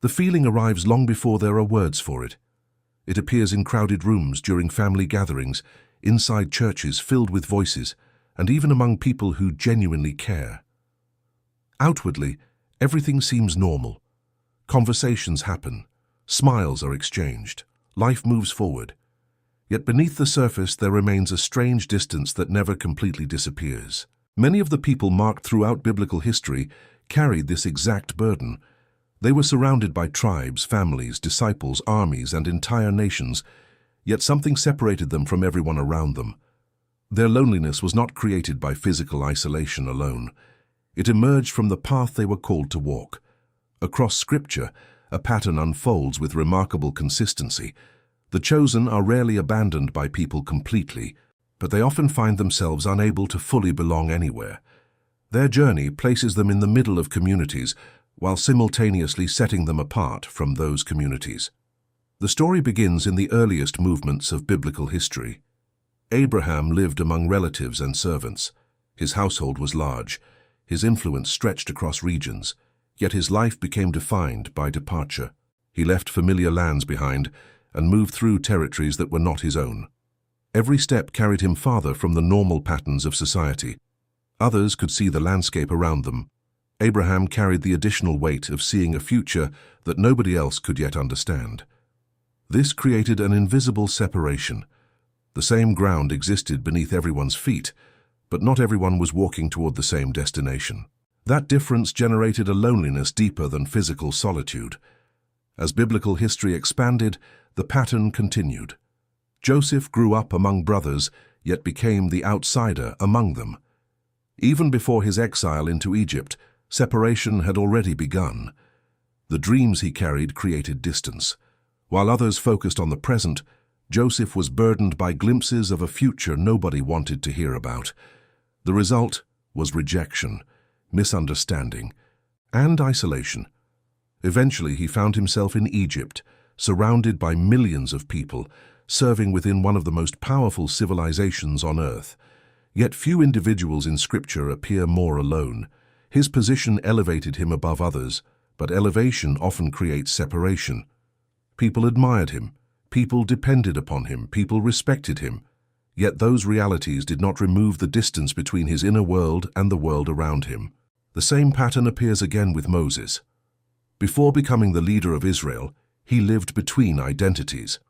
The feeling arrives long before there are words for it. It appears in crowded rooms during family gatherings, inside churches filled with voices, and even among people who genuinely care. Outwardly, everything seems normal. Conversations happen, smiles are exchanged, life moves forward. Yet beneath the surface there remains a strange distance that never completely disappears. Many of the people marked throughout biblical history carried this exact burden. They were surrounded by tribes, families, disciples, armies, and entire nations, yet something separated them from everyone around them. Their loneliness was not created by physical isolation alone. It emerged from the path they were called to walk. Across Scripture, a pattern unfolds with remarkable consistency. The chosen are rarely abandoned by people completely, but they often find themselves unable to fully belong anywhere. Their journey places them in the middle of communities, while simultaneously setting them apart from those communities. The story begins in the earliest movements of biblical history. Abraham lived among relatives and servants. His household was large. His influence stretched across regions, yet his life became defined by departure. He left familiar lands behind and moved through territories that were not his own. Every step carried him farther from the normal patterns of society. Others could see the landscape around them. Abraham carried the additional weight of seeing a future that nobody else could yet understand. This created an invisible separation. The same ground existed beneath everyone's feet, but not everyone was walking toward the same destination. That difference generated a loneliness deeper than physical solitude. As biblical history expanded, the pattern continued. Joseph grew up among brothers, yet became the outsider among them. Even before his exile into Egypt, separation had already begun. The dreams he carried created distance. While others focused on the present, Joseph was burdened by glimpses of a future nobody wanted to hear about. The result was rejection, misunderstanding, and isolation. Eventually, he found himself in Egypt, surrounded by millions of people, serving within one of the most powerful civilizations on earth. Yet few individuals in Scripture appear more alone. His position elevated him above others, but elevation often creates separation. People admired him, people depended upon him, people respected him. Yet those realities did not remove the distance between his inner world and the world around him. The same pattern appears again with Moses. Before becoming the leader of Israel, he lived between identities.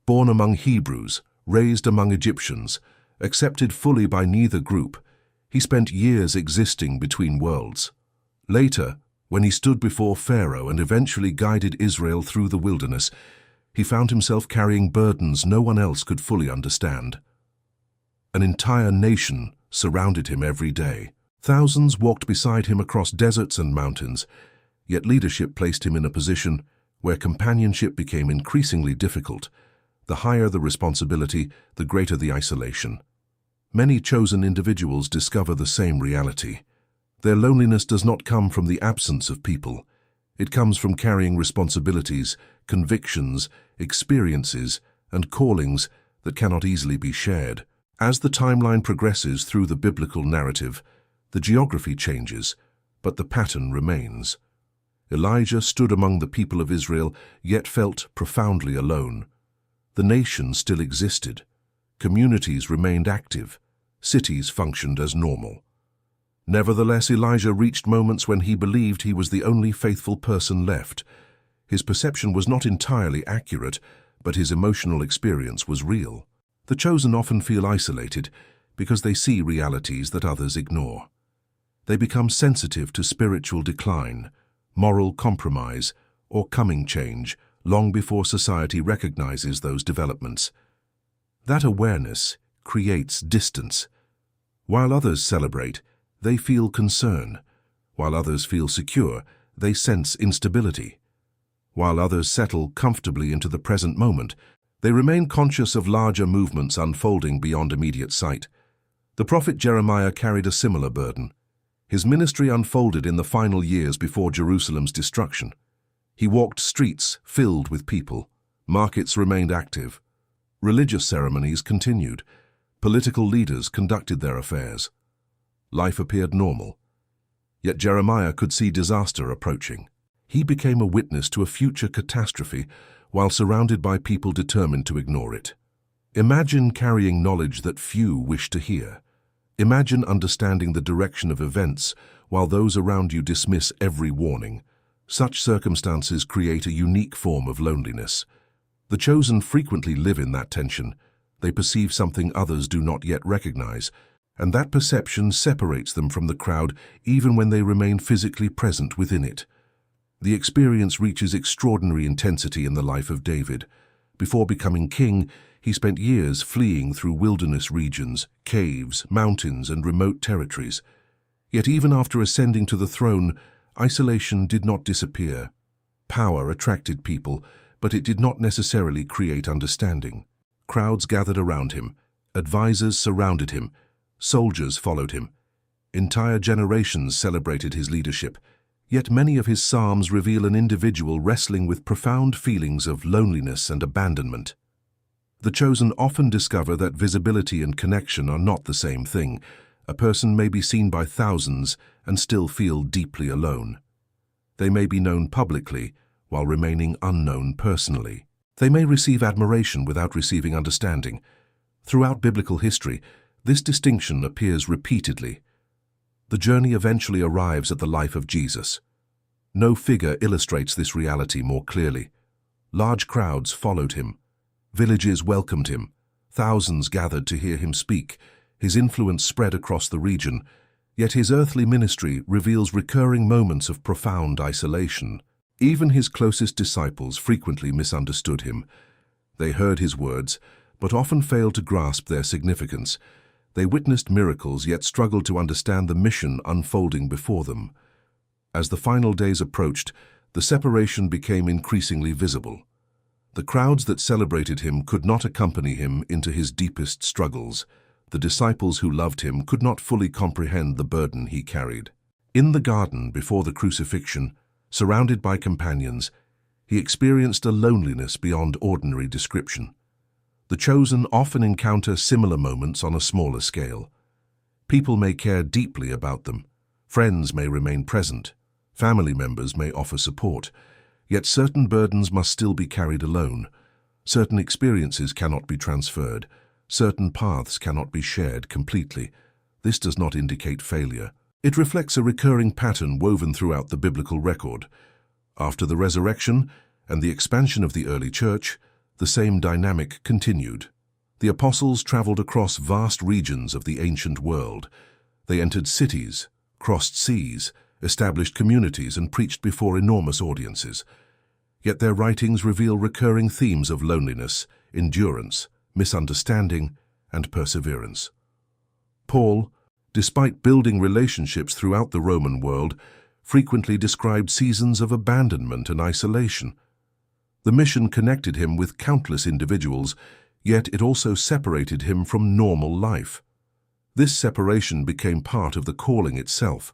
Born among Hebrews, raised among Egyptians, accepted fully by neither group, he spent years existing between worlds. Later, when he stood before Pharaoh and eventually guided Israel through the wilderness, he found himself carrying burdens no one else could fully understand. An entire nation surrounded him every day. Thousands walked beside him across deserts and mountains, yet leadership placed him in a position where companionship became increasingly difficult. The higher the responsibility, the greater the isolation. Many chosen individuals discover the same reality. Their loneliness does not come from the absence of people. It comes from carrying responsibilities, convictions, experiences, and callings that cannot easily be shared. As the timeline progresses through the biblical narrative, the geography changes, but the pattern remains. Elijah stood among the people of Israel, yet felt profoundly alone. The nation still existed. Communities remained active. Cities functioned as normal. Nevertheless, Elijah reached moments when he believed he was the only faithful person left. His perception was not entirely accurate, but his emotional experience was real. The chosen often feel isolated because they see realities that others ignore. They become sensitive to spiritual decline, moral compromise, or coming change long before society recognizes those developments. That awareness creates distance. While others celebrate, they feel concern. While others feel secure, they sense instability. While others settle comfortably into the present moment, they remain conscious of larger movements unfolding beyond immediate sight. The prophet Jeremiah carried a similar burden. His ministry unfolded in the final years before Jerusalem's destruction. He walked streets filled with people. Markets remained active. Religious ceremonies continued. Political leaders conducted their affairs. Life appeared normal. Yet Jeremiah could see disaster approaching. He became a witness to a future catastrophe while surrounded by people determined to ignore it. Imagine carrying knowledge that few wish to hear. Imagine understanding the direction of events while those around you dismiss every warning. Such circumstances create a unique form of loneliness. The chosen frequently live in that tension. They perceive something others do not yet recognize, and that perception separates them from the crowd even when they remain physically present within it. The experience reaches extraordinary intensity in the life of David. Before becoming king, he spent years fleeing through wilderness regions, caves, mountains, and remote territories. Yet even after ascending to the throne, isolation did not disappear. Power attracted people, but it did not necessarily create understanding. Crowds gathered around him, advisors surrounded him, soldiers followed him. Entire generations celebrated his leadership, yet many of his psalms reveal an individual wrestling with profound feelings of loneliness and abandonment. The chosen often discover that visibility and connection are not the same thing. A person may be seen by thousands and still feel deeply alone. They may be known publicly while remaining unknown personally. They may receive admiration without receiving understanding. Throughout biblical history, this distinction appears repeatedly. The journey eventually arrives at the life of Jesus. No figure illustrates this reality more clearly. Large crowds followed him. Villages welcomed him. Thousands gathered to hear him speak. His influence spread across the region, yet his earthly ministry reveals recurring moments of profound isolation. Even his closest disciples frequently misunderstood him. They heard his words, but often failed to grasp their significance. They witnessed miracles yet struggled to understand the mission unfolding before them. As the final days approached, the separation became increasingly visible. The crowds that celebrated him could not accompany him into his deepest struggles. The disciples who loved him could not fully comprehend the burden he carried. In the garden before the crucifixion, surrounded by companions, he experienced a loneliness beyond ordinary description. The chosen often encounter similar moments on a smaller scale. People may care deeply about them. Friends may remain present. Family members may offer support. Yet certain burdens must still be carried alone. Certain experiences cannot be transferred. Certain paths cannot be shared completely. This does not indicate failure. It reflects a recurring pattern woven throughout the biblical record. After the resurrection and the expansion of the early church, the same dynamic continued. The apostles traveled across vast regions of the ancient world. They entered cities, crossed seas, established communities, and preached before enormous audiences. Yet their writings reveal recurring themes of loneliness, endurance, misunderstanding, and perseverance. Paul, despite building relationships throughout the Roman world, frequently described seasons of abandonment and isolation. The mission connected him with countless individuals, yet it also separated him from normal life. This separation became part of the calling itself.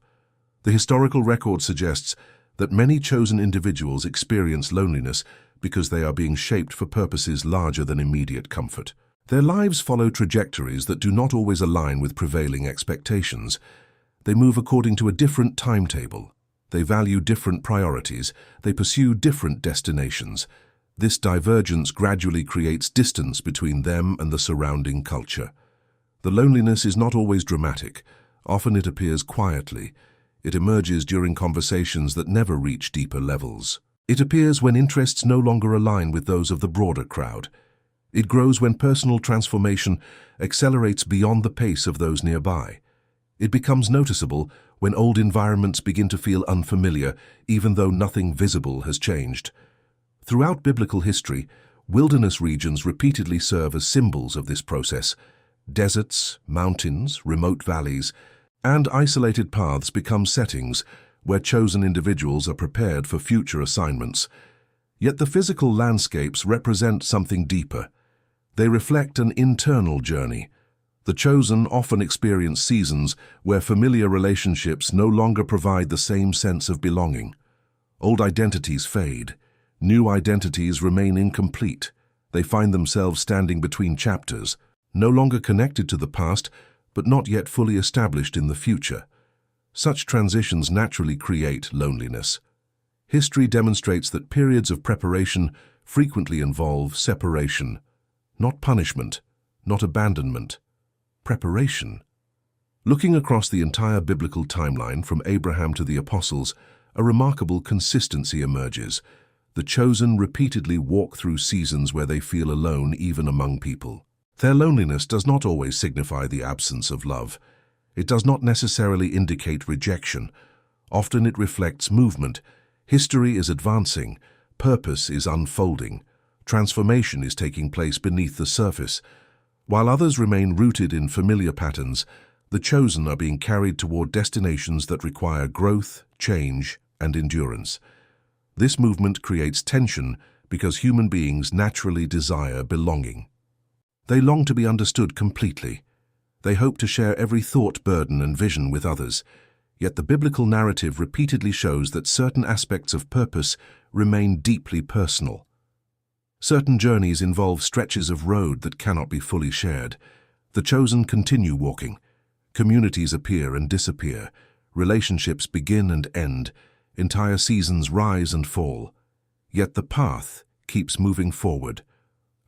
The historical record suggests that many chosen individuals experience loneliness because they are being shaped for purposes larger than immediate comfort. Their lives follow trajectories that do not always align with prevailing expectations. They move according to a different timetable. They value different priorities. They pursue different destinations. This divergence gradually creates distance between them and the surrounding culture. The loneliness is not always dramatic. Often it appears quietly. It emerges during conversations that never reach deeper levels. It appears when interests no longer align with those of the broader crowd. It grows when personal transformation accelerates beyond the pace of those nearby. It becomes noticeable when old environments begin to feel unfamiliar, even though nothing visible has changed. Throughout biblical history, wilderness regions repeatedly serve as symbols of this process. Deserts, mountains, remote valleys, and isolated paths become settings where chosen individuals are prepared for future assignments. Yet the physical landscapes represent something deeper. They reflect an internal journey. The chosen often experience seasons where familiar relationships no longer provide the same sense of belonging. Old identities fade. New identities remain incomplete. They find themselves standing between chapters, no longer connected to the past, but not yet fully established in the future. Such transitions naturally create loneliness. History demonstrates that periods of preparation frequently involve separation, not punishment, not abandonment, preparation. Looking across the entire biblical timeline from Abraham to the apostles, a remarkable consistency emerges. The chosen repeatedly walk through seasons where they feel alone even among people. Their loneliness does not always signify the absence of love. It does not necessarily indicate rejection. Often it reflects movement. History is advancing. Purpose is unfolding. Transformation is taking place beneath the surface. While others remain rooted in familiar patterns, the chosen are being carried toward destinations that require growth, change, and endurance. This movement creates tension because human beings naturally desire belonging. They long to be understood completely. They hope to share every thought, burden, and vision with others. Yet the biblical narrative repeatedly shows that certain aspects of purpose remain deeply personal. Certain journeys involve stretches of road that cannot be fully shared. The chosen continue walking. Communities appear and disappear. Relationships begin and end. Entire seasons rise and fall. Yet the path keeps moving forward.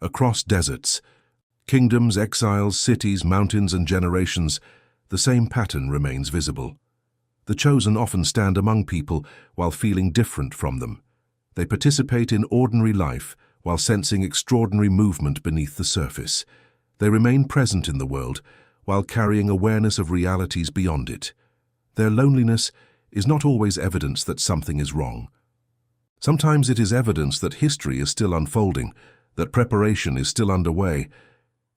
Across deserts, kingdoms, exiles, cities, mountains, and generations, the same pattern remains visible. The chosen often stand among people while feeling different from them. They participate in ordinary life while sensing extraordinary movement beneath the surface. They remain present in the world while carrying awareness of realities beyond it. Their loneliness is not always evidence that something is wrong. Sometimes it is evidence that history is still unfolding, that preparation is still underway,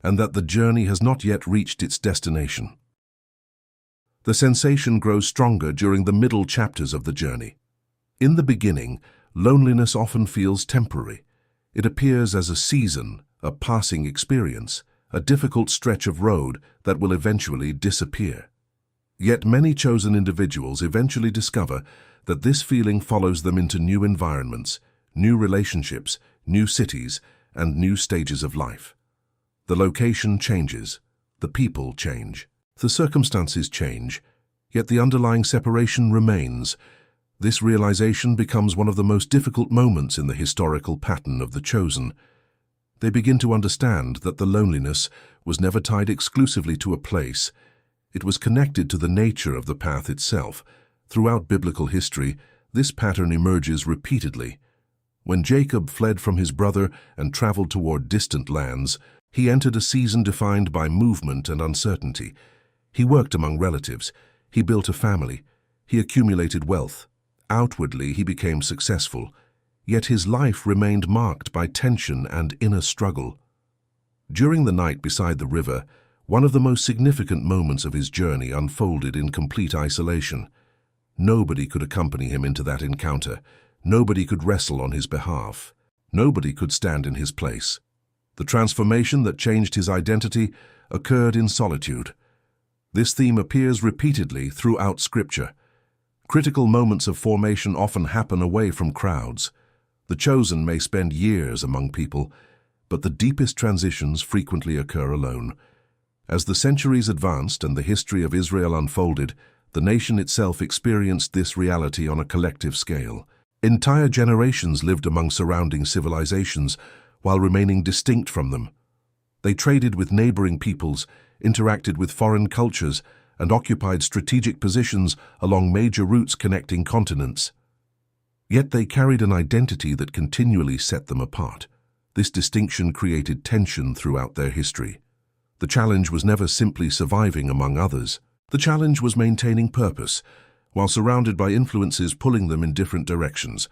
and that the journey has not yet reached its destination. The sensation grows stronger during the middle chapters of the journey. In the beginning, loneliness often feels temporary. It appears as a season, a passing experience, a difficult stretch of road that will eventually disappear. Yet many chosen individuals eventually discover that this feeling follows them into new environments, new relationships, new cities, and new stages of life. The location changes, the people change, the circumstances change, yet the underlying separation remains. This realization becomes one of the most difficult moments in the historical pattern of the chosen. They begin to understand that the loneliness was never tied exclusively to a place. It was connected to the nature of the path itself. Throughout biblical history, this pattern emerges repeatedly. When Jacob fled from his brother and traveled toward distant lands, he entered a season defined by movement and uncertainty. He worked among relatives. He built a family. He accumulated wealth. Outwardly, he became successful. Yet his life remained marked by tension and inner struggle. During the night beside the river, one of the most significant moments of his journey unfolded in complete isolation. Nobody could accompany him into that encounter. Nobody could wrestle on his behalf. Nobody could stand in his place. The transformation that changed his identity occurred in solitude. This theme appears repeatedly throughout Scripture. Critical moments of formation often happen away from crowds. The chosen may spend years among people, but the deepest transitions frequently occur alone. As the centuries advanced and the history of Israel unfolded, the nation itself experienced this reality on a collective scale. Entire generations lived among surrounding civilizations while remaining distinct from them. They traded with neighboring peoples, interacted with foreign cultures, and occupied strategic positions along major routes connecting continents. Yet they carried an identity that continually set them apart. This distinction created tension throughout their history. The challenge was never simply surviving among others. The challenge was maintaining purpose, while surrounded by influences pulling them in different directions.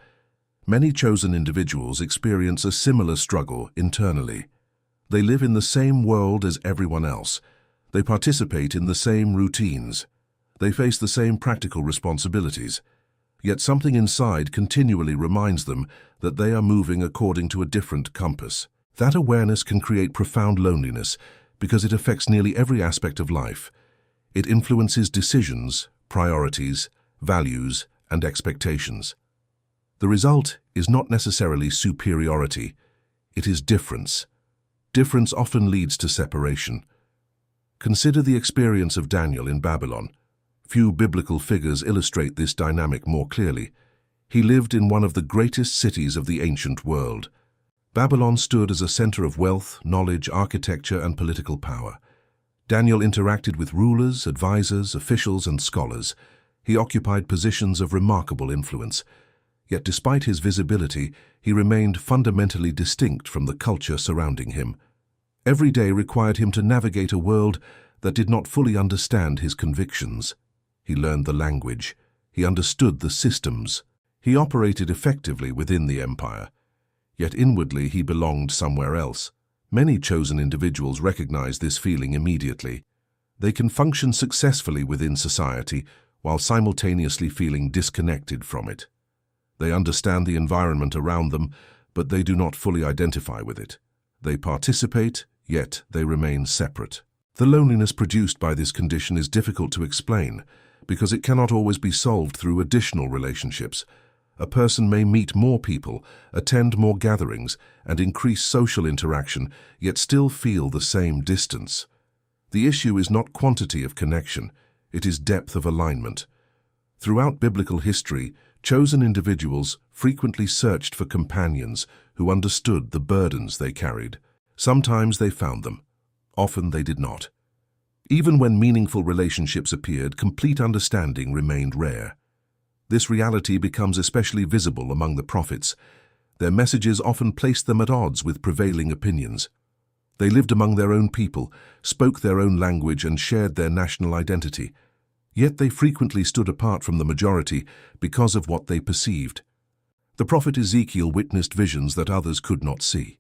Many chosen individuals experience a similar struggle internally. They live in the same world as everyone else. They participate in the same routines. They face the same practical responsibilities. Yet something inside continually reminds them that they are moving according to a different compass. That awareness can create profound loneliness because it affects nearly every aspect of life. It influences decisions, priorities, values, and expectations. The result is not necessarily superiority. It is difference. Difference often leads to separation. Consider the experience of Daniel in Babylon. Few biblical figures illustrate this dynamic more clearly. He lived in one of the greatest cities of the ancient world. Babylon stood as a center of wealth, knowledge, architecture, and political power. Daniel interacted with rulers, advisors, officials, and scholars. He occupied positions of remarkable influence. Yet despite his visibility, he remained fundamentally distinct from the culture surrounding him. Every day required him to navigate a world that did not fully understand his convictions. He learned the language. He understood the systems. He operated effectively within the empire. Yet inwardly he belonged somewhere else. Many chosen individuals recognize this feeling immediately. They can function successfully within society while simultaneously feeling disconnected from it. They understand the environment around them, but they do not fully identify with it. They participate, yet they remain separate. The loneliness produced by this condition is difficult to explain because it cannot always be solved through additional relationships. A person may meet more people, attend more gatherings, and increase social interaction, yet still feel the same distance. The issue is not quantity of connection, it is depth of alignment. Throughout biblical history, chosen individuals frequently searched for companions who understood the burdens they carried. Sometimes they found them. Often they did not. Even when meaningful relationships appeared, complete understanding remained rare. This reality becomes especially visible among the prophets. Their messages often placed them at odds with prevailing opinions. They lived among their own people, spoke their own language, and shared their national identity. Yet they frequently stood apart from the majority because of what they perceived. The prophet Ezekiel witnessed visions that others could not see.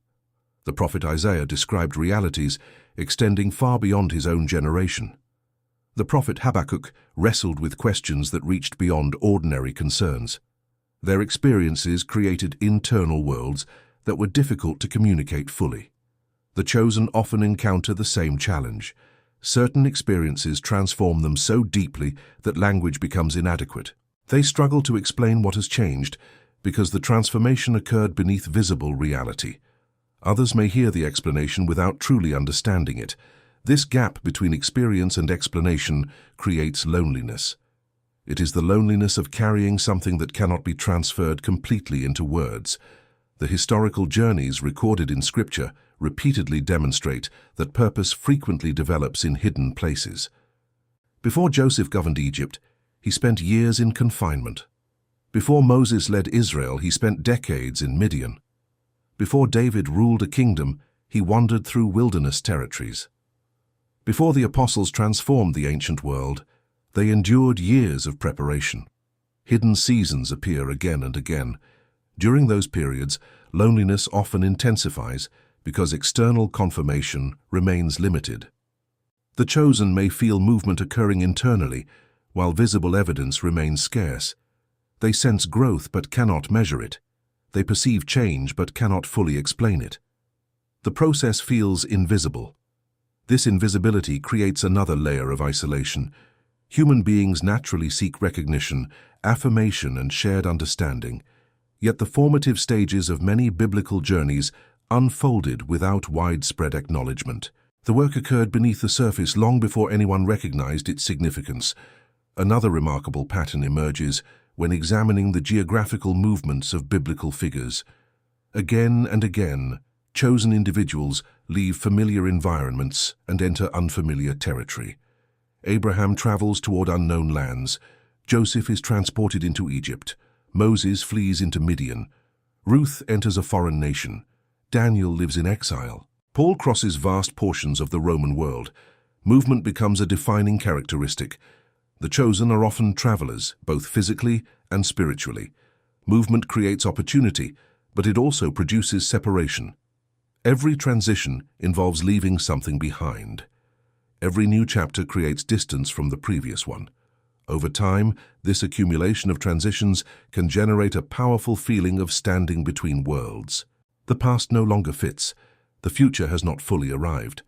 The prophet Isaiah described realities extending far beyond his own generation. The prophet Habakkuk wrestled with questions that reached beyond ordinary concerns. Their experiences created internal worlds that were difficult to communicate fully. The chosen often encounter the same challenge. Certain experiences transform them so deeply that language becomes inadequate. They struggle to explain what has changed because the transformation occurred beneath visible reality. Others may hear the explanation without truly understanding it. This gap between experience and explanation creates loneliness. It is the loneliness of carrying something that cannot be transferred completely into words. The historical journeys recorded in Scripture repeatedly demonstrate that purpose frequently develops in hidden places. Before Joseph governed Egypt, he spent years in confinement. Before Moses led Israel, he spent decades in Midian. Before David ruled a kingdom, he wandered through wilderness territories. Before the apostles transformed the ancient world, they endured years of preparation. Hidden seasons appear again and again. During those periods, loneliness often intensifies because external confirmation remains limited. The chosen may feel movement occurring internally, while visible evidence remains scarce. They sense growth but cannot measure it. They perceive change but cannot fully explain it. The process feels invisible. This invisibility creates another layer of isolation. Human beings naturally seek recognition, affirmation, and shared understanding. Yet the formative stages of many biblical journeys unfolded without widespread acknowledgement. The work occurred beneath the surface long before anyone recognized its significance. Another remarkable pattern emerges when examining the geographical movements of biblical figures. Again and again, chosen individuals leave familiar environments and enter unfamiliar territory. Abraham travels toward unknown lands. Joseph is transported into Egypt. Moses flees into Midian. Ruth enters a foreign nation. Daniel lives in exile. Paul crosses vast portions of the Roman world. Movement becomes a defining characteristic. The chosen are often travelers, both physically and spiritually. Movement creates opportunity, but it also produces separation. Every transition involves leaving something behind. Every new chapter creates distance from the previous one. Over time, this accumulation of transitions can generate a powerful feeling of standing between worlds. The past no longer fits. The future has not fully arrived.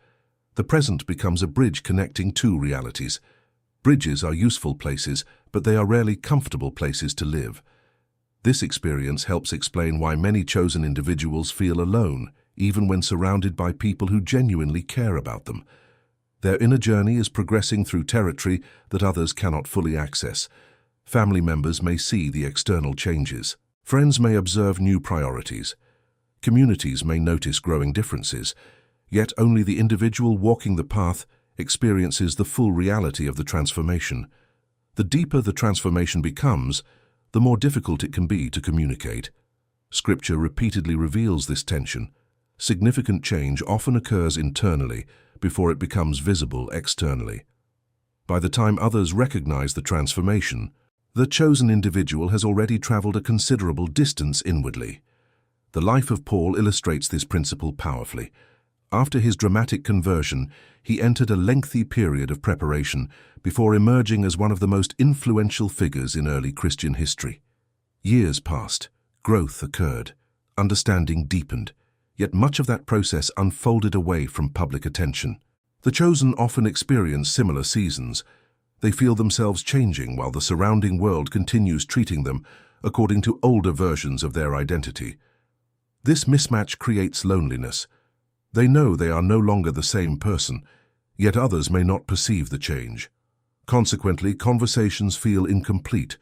The present becomes a bridge connecting two realities. Bridges are useful places, but they are rarely comfortable places to live. This experience helps explain why many chosen individuals feel alone, even when surrounded by people who genuinely care about them. Their inner journey is progressing through territory that others cannot fully access. Family members may see the external changes. Friends may observe new priorities. Communities may notice growing differences, yet only the individual walking the path experiences the full reality of the transformation. The deeper the transformation becomes, the more difficult it can be to communicate. Scripture repeatedly reveals this tension. Significant change often occurs internally before it becomes visible externally. By the time others recognize the transformation, the chosen individual has already traveled a considerable distance inwardly. The life of Paul illustrates this principle powerfully. After his dramatic conversion, he entered a lengthy period of preparation before emerging as one of the most influential figures in early Christian history. Years passed, growth occurred, understanding deepened, yet much of that process unfolded away from public attention. The chosen often experience similar seasons. They feel themselves changing while the surrounding world continues treating them according to older versions of their identity. This mismatch creates loneliness. They know they are no longer the same person, yet others may not perceive the change. Consequently, conversations feel incomplete.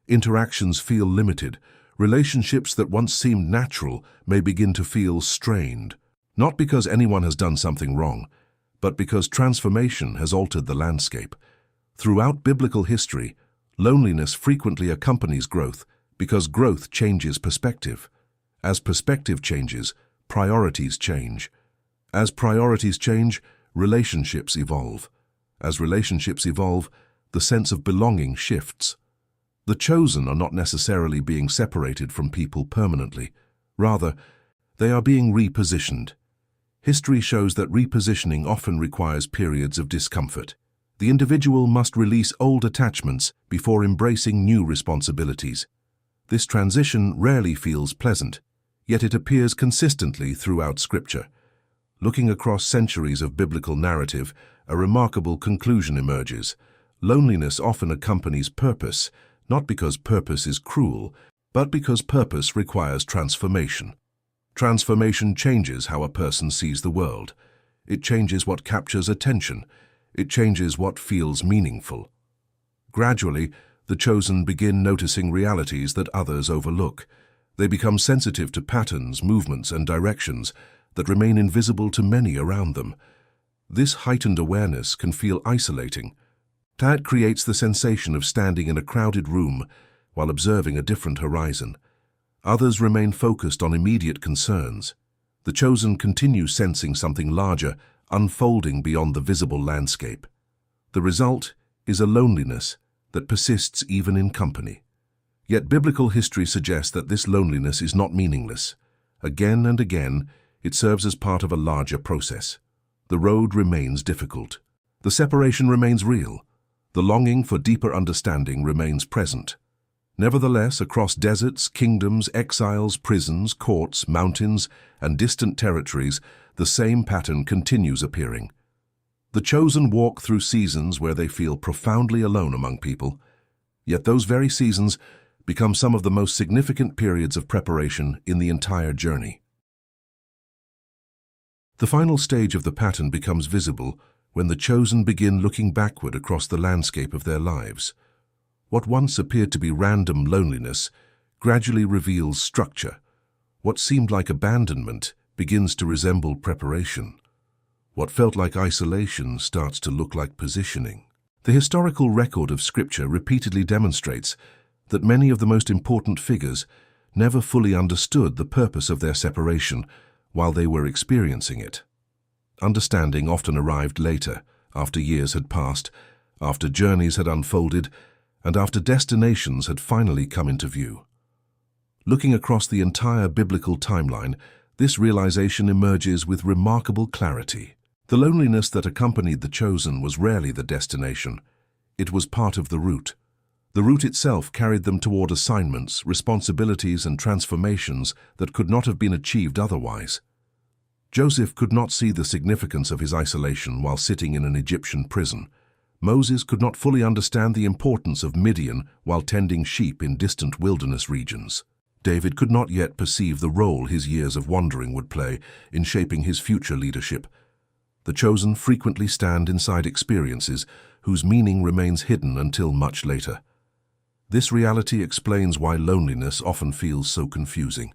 Interactions feel limited. Relationships that once seemed natural may begin to feel strained. Not because anyone has done something wrong, but because transformation has altered the landscape. Throughout biblical history, loneliness frequently accompanies growth because growth changes perspective. As perspective changes, priorities change. As priorities change, relationships evolve. As relationships evolve, the sense of belonging shifts. The chosen are not necessarily being separated from people permanently. Rather, they are being repositioned. History shows that repositioning often requires periods of discomfort. The individual must release old attachments before embracing new responsibilities. This transition rarely feels pleasant, yet it appears consistently throughout Scripture. Looking across centuries of biblical narrative, a remarkable conclusion emerges. Loneliness often accompanies purpose, not because purpose is cruel, but because purpose requires transformation. Transformation changes how a person sees the world. It changes what captures attention. It changes what feels meaningful. Gradually, the chosen begin noticing realities that others overlook. They become sensitive to patterns, movements, and directions that remain invisible to many around them. This heightened awareness can feel isolating. That creates the sensation of standing in a crowded room while observing a different horizon. Others remain focused on immediate concerns. The chosen continue sensing something larger, unfolding beyond the visible landscape. The result is a loneliness that persists even in company. Yet biblical history suggests that this loneliness is not meaningless. Again and again, it serves as part of a larger process. The road remains difficult. The separation remains real. The longing for deeper understanding remains present. Nevertheless, across deserts, kingdoms, exiles, prisons, courts, mountains, and distant territories, the same pattern continues appearing. The chosen walk through seasons where they feel profoundly alone among people, yet those very seasons become some of the most significant periods of preparation in the entire journey. The final stage of the pattern becomes visible when the chosen begin looking backward across the landscape of their lives. What once appeared to be random loneliness gradually reveals structure. What seemed like abandonment begins to resemble preparation. What felt like isolation starts to look like positioning. The historical record of Scripture repeatedly demonstrates that many of the most important figures never fully understood the purpose of their separation while they were experiencing it. Understanding often arrived later, after years had passed, after journeys had unfolded, and after destinations had finally come into view. Looking across the entire biblical timeline, this realization emerges with remarkable clarity. The loneliness that accompanied the chosen was rarely the destination. It was part of the route. The route itself carried them toward assignments, responsibilities, and transformations that could not have been achieved otherwise. Joseph could not see the significance of his isolation while sitting in an Egyptian prison. Moses could not fully understand the importance of Midian while tending sheep in distant wilderness regions. David could not yet perceive the role his years of wandering would play in shaping his future leadership. The chosen frequently stand inside experiences whose meaning remains hidden until much later. This reality explains why loneliness often feels so confusing.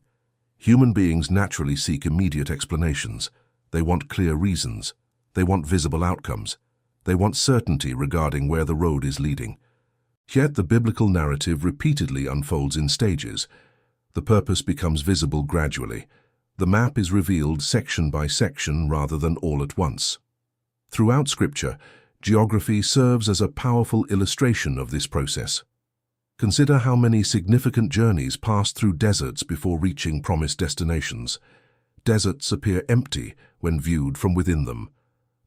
Human beings naturally seek immediate explanations. They want clear reasons. They want visible outcomes. They want certainty regarding where the road is leading. Yet the biblical narrative repeatedly unfolds in stages. The purpose becomes visible gradually. The map is revealed section by section rather than all at once. Throughout Scripture, geography serves as a powerful illustration of this process. Consider how many significant journeys pass through deserts before reaching promised destinations. Deserts appear empty when viewed from within them.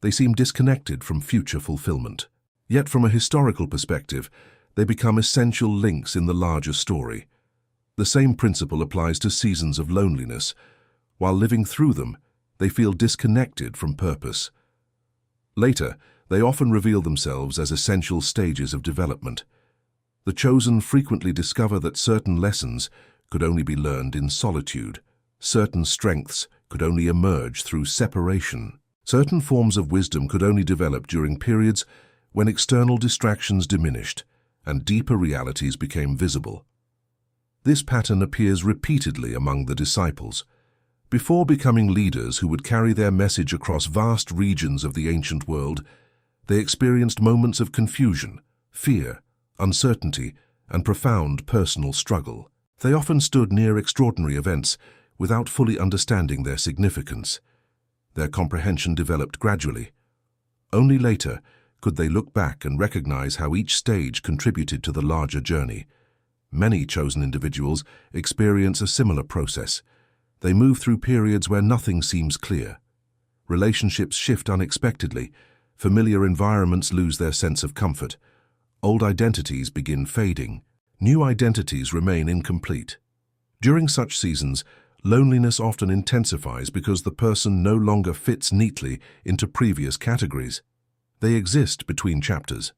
They seem disconnected from future fulfillment. Yet from a historical perspective, they become essential links in the larger story. The same principle applies to seasons of loneliness. While living through them, they feel disconnected from purpose. Later, they often reveal themselves as essential stages of development. The chosen frequently discover that certain lessons could only be learned in solitude. Certain strengths could only emerge through separation. Certain forms of wisdom could only develop during periods when external distractions diminished and deeper realities became visible. This pattern appears repeatedly among the disciples. Before becoming leaders who would carry their message across vast regions of the ancient world, they experienced moments of confusion, fear, uncertainty, and profound personal struggle. They often stood near extraordinary events without fully understanding their significance. Their comprehension developed gradually. Only later could they look back and recognize how each stage contributed to the larger journey. Many chosen individuals experience a similar process. They move through periods where nothing seems clear. Relationships shift unexpectedly. Familiar environments lose their sense of comfort. Old identities begin fading. New identities remain incomplete. During such seasons, loneliness often intensifies because the person no longer fits neatly into previous categories. They exist between chapters.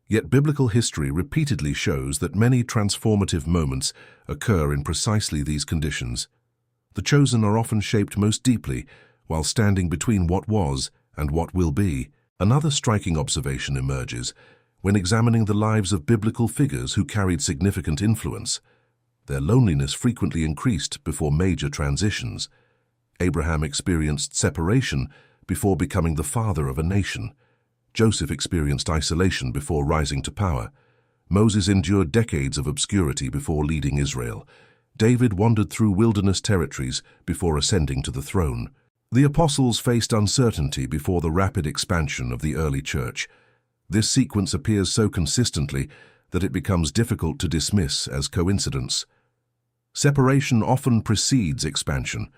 Yet biblical history repeatedly shows that many transformative moments occur in precisely these conditions. The chosen are often shaped most deeply while standing between what was and what will be. Another striking observation emerges when examining the lives of biblical figures who carried significant influence. Their loneliness frequently increased before major transitions. Abraham experienced separation before becoming the father of a nation. Joseph experienced isolation before rising to power. Moses endured decades of obscurity before leading Israel. David wandered through wilderness territories before ascending to the throne. The apostles faced uncertainty before the rapid expansion of the early church. This sequence appears so consistently that it becomes difficult to dismiss as coincidence. Separation often precedes expansion.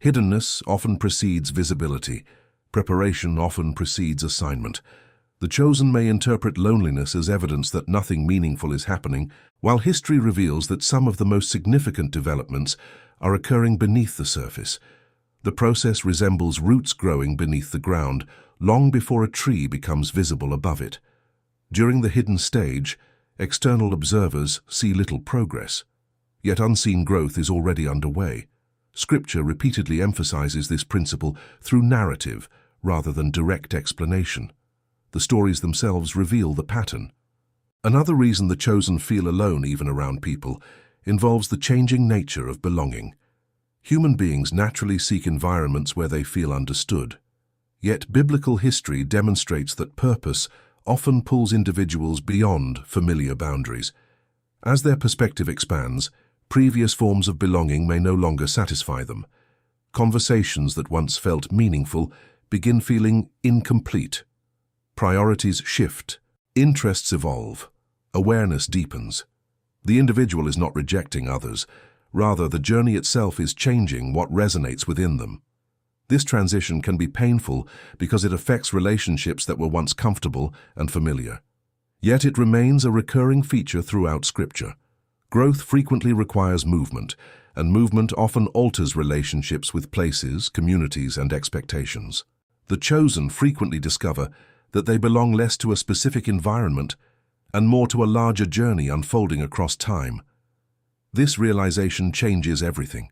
Hiddenness often precedes visibility. Preparation often precedes assignment. The chosen may interpret loneliness as evidence that nothing meaningful is happening, while history reveals that some of the most significant developments are occurring beneath the surface. The process resembles roots growing beneath the ground, long before a tree becomes visible above it. During the hidden stage, external observers see little progress, yet unseen growth is already underway. Scripture repeatedly emphasizes this principle through narrative rather than direct explanation. The stories themselves reveal the pattern. Another reason the chosen feel alone even around people involves the changing nature of belonging. Human beings naturally seek environments where they feel understood. Yet biblical history demonstrates that purpose often pulls individuals beyond familiar boundaries. As their perspective expands, previous forms of belonging may no longer satisfy them. Conversations that once felt meaningful begin feeling incomplete. Priorities shift, interests evolve, awareness deepens. The individual is not rejecting others. Rather, the journey itself is changing what resonates within them. This transition can be painful because it affects relationships that were once comfortable and familiar. Yet it remains a recurring feature throughout Scripture. Growth frequently requires movement, and movement often alters relationships with places, communities, and expectations. The chosen frequently discover that they belong less to a specific environment and more to a larger journey unfolding across time. This realization changes everything.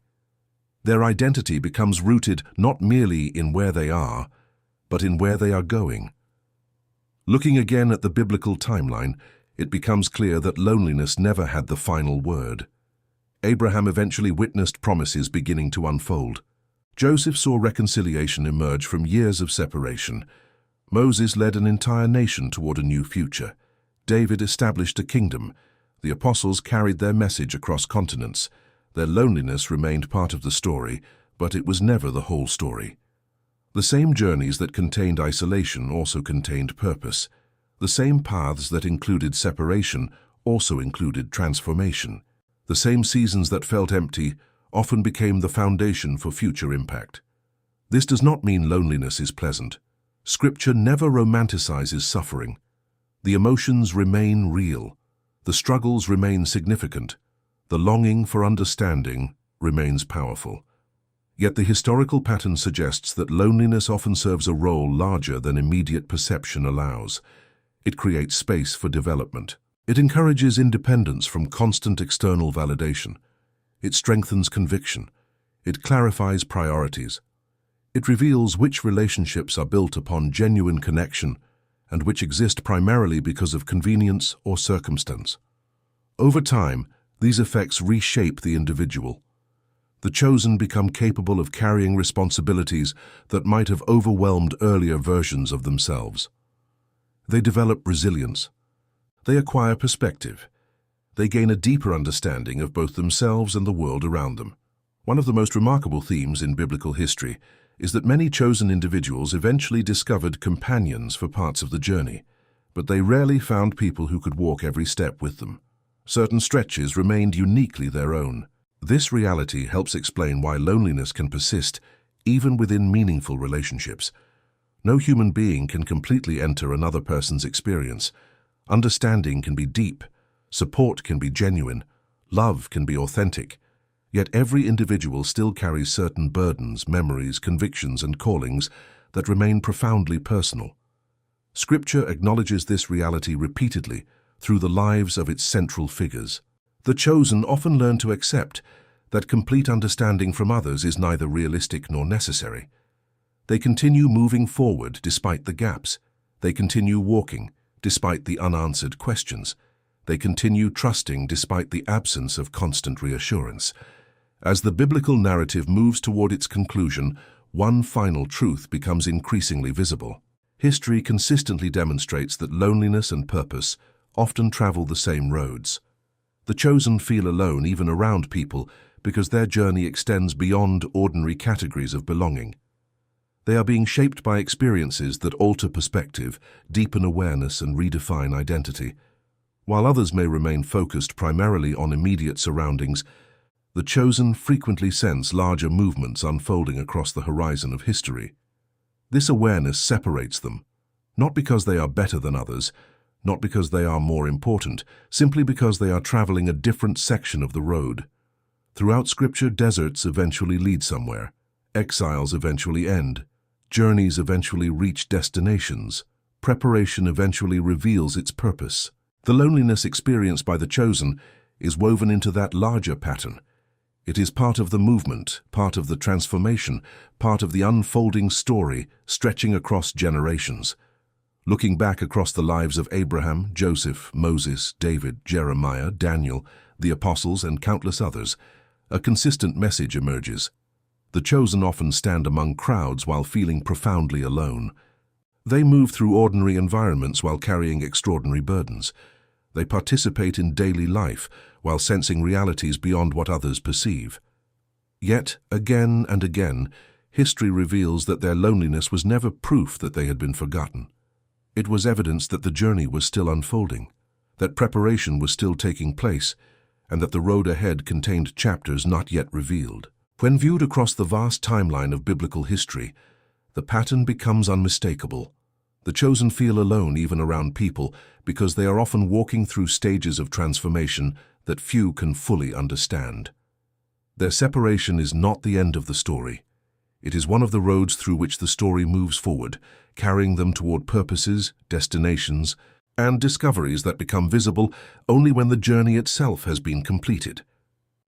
Their identity becomes rooted not merely in where they are, but in where they are going. Looking again at the biblical timeline, it becomes clear that loneliness never had the final word. Abraham eventually witnessed promises beginning to unfold. Joseph saw reconciliation emerge from years of separation. Moses led an entire nation toward a new future. David established a kingdom. The apostles carried their message across continents. Their loneliness remained part of the story, but it was never the whole story. The same journeys that contained isolation also contained purpose. The same paths that included separation also included transformation. The same seasons that felt empty often became the foundation for future impact. This does not mean loneliness is pleasant. Scripture never romanticizes suffering. The emotions remain real. The struggles remain significant. The longing for understanding remains powerful. Yet the historical pattern suggests that loneliness often serves a role larger than immediate perception allows. It creates space for development. It encourages independence from constant external validation. It strengthens conviction. It clarifies priorities. It reveals which relationships are built upon genuine connection and which exist primarily because of convenience or circumstance. Over time, these effects reshape the individual. The chosen become capable of carrying responsibilities that might have overwhelmed earlier versions of themselves. They develop resilience. They acquire perspective. They gain a deeper understanding of both themselves and the world around them. One of the most remarkable themes in biblical history is that many chosen individuals eventually discovered companions for parts of the journey, but they rarely found people who could walk every step with them. Certain stretches remained uniquely their own. This reality helps explain why loneliness can persist even within meaningful relationships. No human being can completely enter another person's experience. Understanding can be deep, support can be genuine, love can be authentic. Yet every individual still carries certain burdens, memories, convictions, and callings that remain profoundly personal. Scripture acknowledges this reality repeatedly through the lives of its central figures. The chosen often learn to accept that complete understanding from others is neither realistic nor necessary. They continue moving forward despite the gaps. They continue walking despite the unanswered questions. They continue trusting despite the absence of constant reassurance. As the biblical narrative moves toward its conclusion, one final truth becomes increasingly visible. History consistently demonstrates that loneliness and purpose often travel the same roads. The chosen feel alone even around people because their journey extends beyond ordinary categories of belonging. They are being shaped by experiences that alter perspective, deepen awareness, and redefine identity. While others may remain focused primarily on immediate surroundings, the chosen frequently sense larger movements unfolding across the horizon of history. This awareness separates them, not because they are better than others, not because they are more important, simply because they are traveling a different section of the road. Throughout Scripture, deserts eventually lead somewhere. Exiles eventually end. Journeys eventually reach destinations. Preparation eventually reveals its purpose. The loneliness experienced by the chosen is woven into that larger pattern. It is part of the movement, part of the transformation, part of the unfolding story stretching across generations. Looking back across the lives of Abraham, Joseph, Moses, David, Jeremiah, Daniel, the apostles, and countless others, a consistent message emerges. The chosen often stand among crowds while feeling profoundly alone. They move through ordinary environments while carrying extraordinary burdens. They participate in daily life while sensing realities beyond what others perceive. Yet, again and again, history reveals that their loneliness was never proof that they had been forgotten. It was evidence that the journey was still unfolding, that preparation was still taking place, and that the road ahead contained chapters not yet revealed. When viewed across the vast timeline of biblical history, the pattern becomes unmistakable. The chosen feel alone even around people because they are often walking through stages of transformation that few can fully understand. Their separation is not the end of the story. It is one of the roads through which the story moves forward, carrying them toward purposes, destinations, and discoveries that become visible only when the journey itself has been completed.